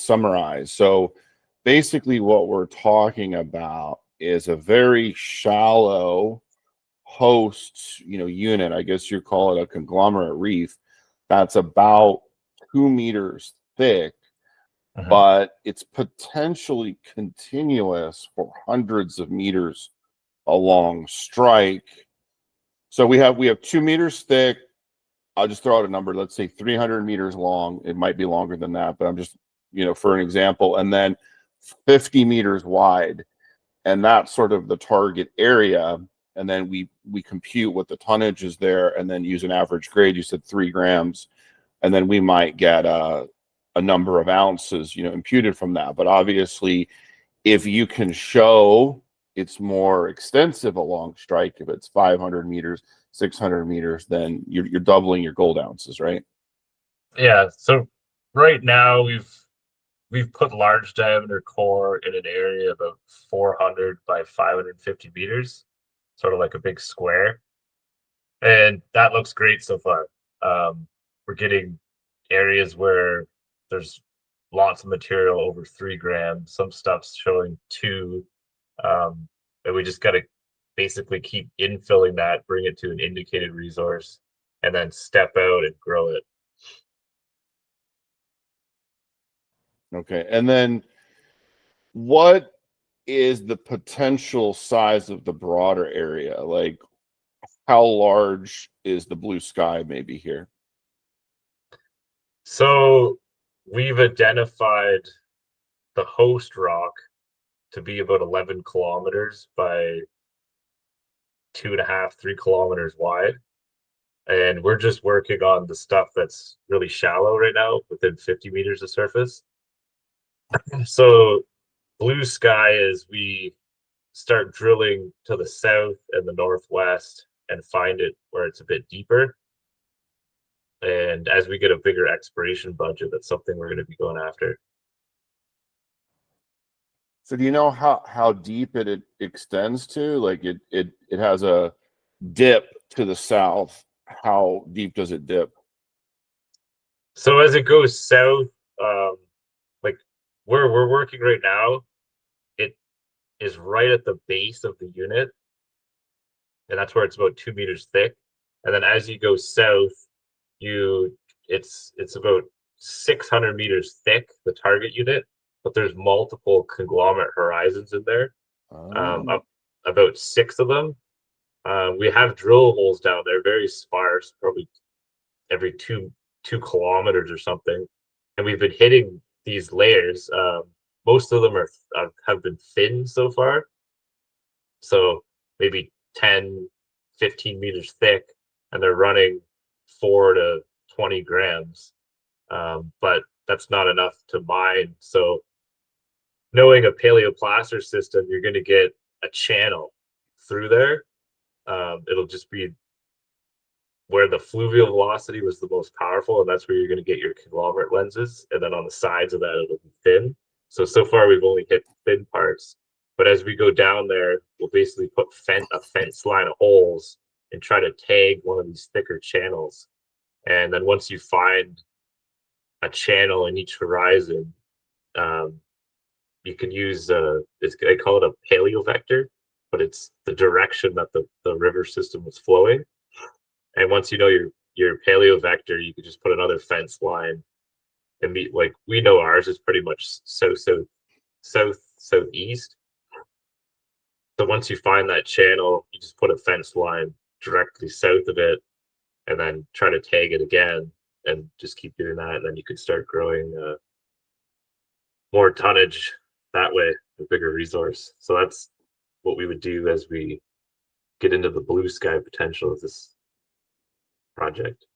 summarize. So basically what we're talking about is a very shallow host, unit. I guess you call it a conglomerate reef that's about 2 meters thick, but it's potentially continuous for hundreds of meters along strike. So we have 2 meters thick. I'll just throw out a number. Let's say 300 meters long. It might be longer than that, but I'm just, for an example, and then 50 meters wide. And that's sort of the target area. And then we compute what the tonnage is there and then use an average grade. You said 3 grams. And then we might get a number of ounces, imputed from that. But obviously, if you can show it's more extensive along strike, if it's 500 meters, 600 meters, then you're doubling your gold ounces, right? Yeah. So right now we've put large diameter core in an area about 400 by 550 meters, sort of like a big square, and that looks great so far. We're getting areas where there's lots of material over 3 grams. Some stuff's showing 2, and we just got to basically keep infilling that, bring it to an indicated resource, and then step out and grow it. Okay. And then what is the potential size of the broader area? Like, how large is the blue sky maybe here? So we've identified the host rock to be about 11 kilometers by 2.5, 3 kilometers wide. And we're just working on the stuff that's really shallow right now, within 50 meters of surface. So blue sky is we start drilling to the south and the northwest and find it where it's a bit deeper. And as we get a bigger exploration budget, that's something we're going to be going after. So do you know how deep it extends to? Like it has a dip to the south. How deep does it dip? So as it goes south, like where we're working right now, it is right at the base of the unit, and that's where it's about 2 meters thick. And then as you go south, it's about 600 meters thick, the target unit, but there's multiple conglomerate horizons in there. About 6 of them. We have drill holes down there, very sparse, probably every two kilometers or something, and we've been hitting these layers. Most of them have been thin so far, so maybe 10, 15 meters thick, and they're running 4 to 20 grams. But that's not enough to mine. So knowing a paleoplacer system, you're going to get a channel through there. It'll just be where the fluvial velocity was the most powerful, and that's where you're going to get your conglomerate lenses. And then on the sides of that, it'll be thin. So far, we've only hit thin parts. But as we go down there, we'll basically put a fence line of holes and try to tag one of these thicker channels. And then once you find a channel in each horizon, you can use I call it a paleovector, but it's the direction that the river system was flowing. And once you know your paleovector, you can just put another fence line and meet, like, we know ours is pretty much southeast. So once you find that channel, you just put a fence line directly south of it, and then try to tag it again, and just keep doing that. And then you could start growing more tonnage that way, a bigger resource. So that's what we would do as we get into the blue sky potential of this project.